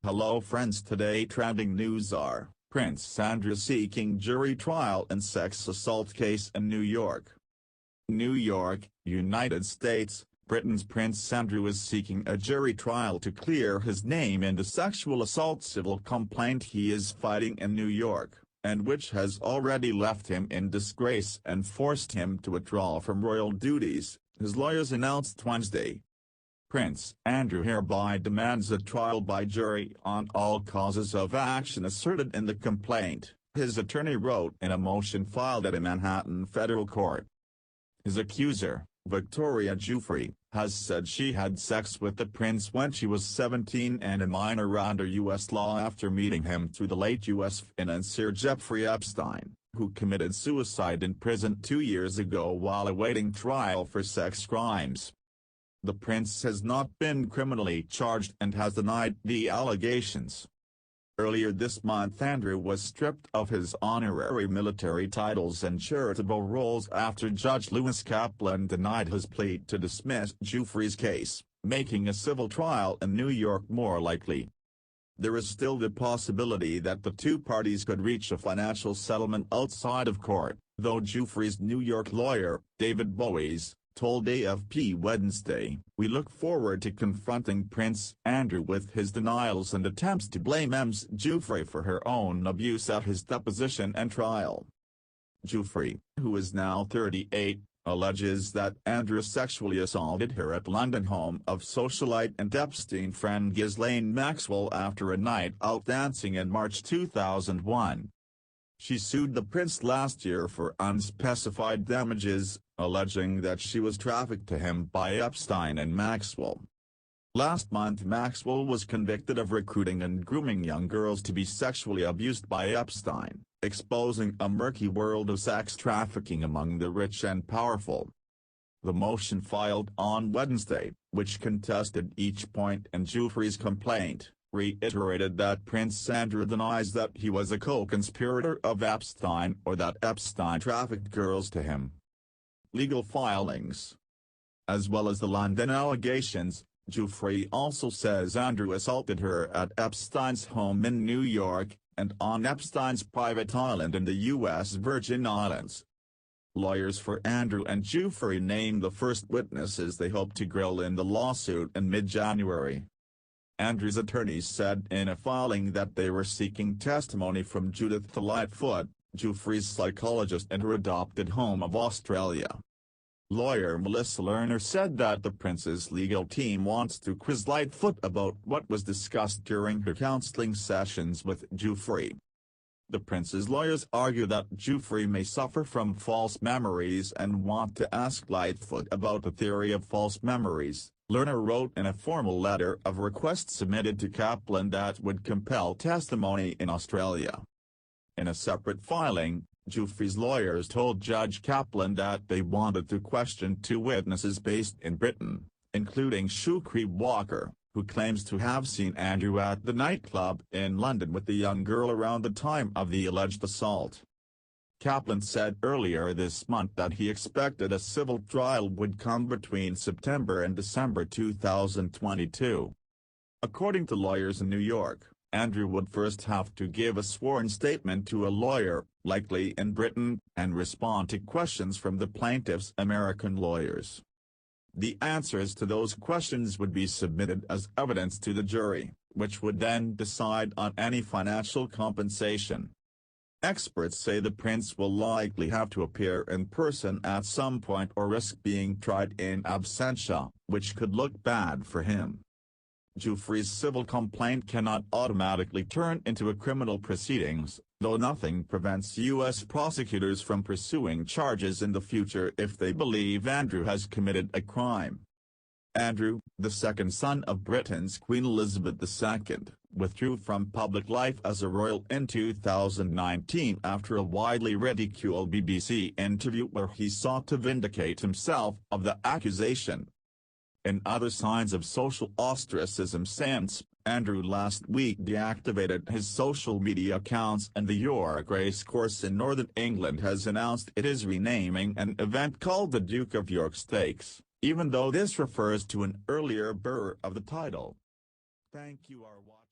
Hello friends, today trending news are, Prince Andrew seeking jury trial in sex assault case in New York. New York, United States. Britain's Prince Andrew is seeking a jury trial to clear his name in the sexual assault civil complaint he is fighting in New York, and which has already left him in disgrace and forced him to withdraw from royal duties, his lawyers announced Wednesday. Prince Andrew hereby demands a trial by jury on all causes of action asserted in the complaint, his attorney wrote in a motion filed at a Manhattan federal court. His accuser, Victoria Giuffre, has said she had sex with the prince when she was 17 and a minor under U.S. law after meeting him through the late U.S. financier Jeffrey Epstein, who committed suicide in prison 2 years ago while awaiting trial for sex crimes. The prince has not been criminally charged and has denied the allegations. Earlier this month Andrew was stripped of his honorary military titles and charitable roles after Judge Lewis Kaplan denied his plea to dismiss Giuffre's case, making a civil trial in New York more likely. There is still the possibility that the two parties could reach a financial settlement outside of court, though Giuffre's New York lawyer, David Bowies, told AFP Wednesday, "We look forward to confronting Prince Andrew with his denials and attempts to blame Ms. Giuffre for her own abuse at his deposition and trial." Giuffre, who is now 38, alleges that Andrew sexually assaulted her at London home of socialite and Epstein friend Ghislaine Maxwell after a night out dancing in March 2001. She sued the prince last year for unspecified damages, alleging that she was trafficked to him by Epstein and Maxwell. Last month Maxwell was convicted of recruiting and grooming young girls to be sexually abused by Epstein, exposing a murky world of sex trafficking among the rich and powerful. The motion filed on Wednesday, which contested each point in Giuffre's complaint, reiterated that Prince Andrew denies that he was a co-conspirator of Epstein or that Epstein trafficked girls to him. Legal filings. As well as the London allegations, Giuffre also says Andrew assaulted her at Epstein's home in New York, and on Epstein's private island in the U.S. Virgin Islands. Lawyers for Andrew and Giuffre named the first witnesses they hope to grill in the lawsuit in mid-January. Andrew's attorneys said in a filing that they were seeking testimony from Judith Lightfoot, Giuffre's psychologist in her adopted home of Australia. Lawyer Melissa Lerner said that the prince's legal team wants to quiz Lightfoot about what was discussed during her counseling sessions with Giuffre. The prince's lawyers argue that Giuffre may suffer from false memories and want to ask Lightfoot about the theory of false memories, Lerner wrote in a formal letter of request submitted to Kaplan that would compel testimony in Australia. In a separate filing, Giuffre's lawyers told Judge Kaplan that they wanted to question two witnesses based in Britain, including Shukri Walker, who claims to have seen Andrew at the nightclub in London with the young girl around the time of the alleged assault. Kaplan said earlier this month that he expected a civil trial would come between September and December 2022. According to lawyers in New York, Andrew would first have to give a sworn statement to a lawyer, likely in Britain, and respond to questions from the plaintiff's American lawyers. The answers to those questions would be submitted as evidence to the jury, which would then decide on any financial compensation. Experts say the prince will likely have to appear in person at some point or risk being tried in absentia, which could look bad for him. Giuffre's civil complaint cannot automatically turn into a criminal proceedings, though nothing prevents U.S. prosecutors from pursuing charges in the future if they believe Andrew has committed a crime. Andrew, the second son of Britain's Queen Elizabeth II, withdrew from public life as a royal in 2019 after a widely ridiculed BBC interview where he sought to vindicate himself of the accusation. In other signs of social ostracism since, Andrew last week deactivated his social media accounts, and the York Racecourse in Northern England has announced it is renaming an event called the Duke of York Stakes, even though this refers to an earlier bearer of the title. Thank you for watching.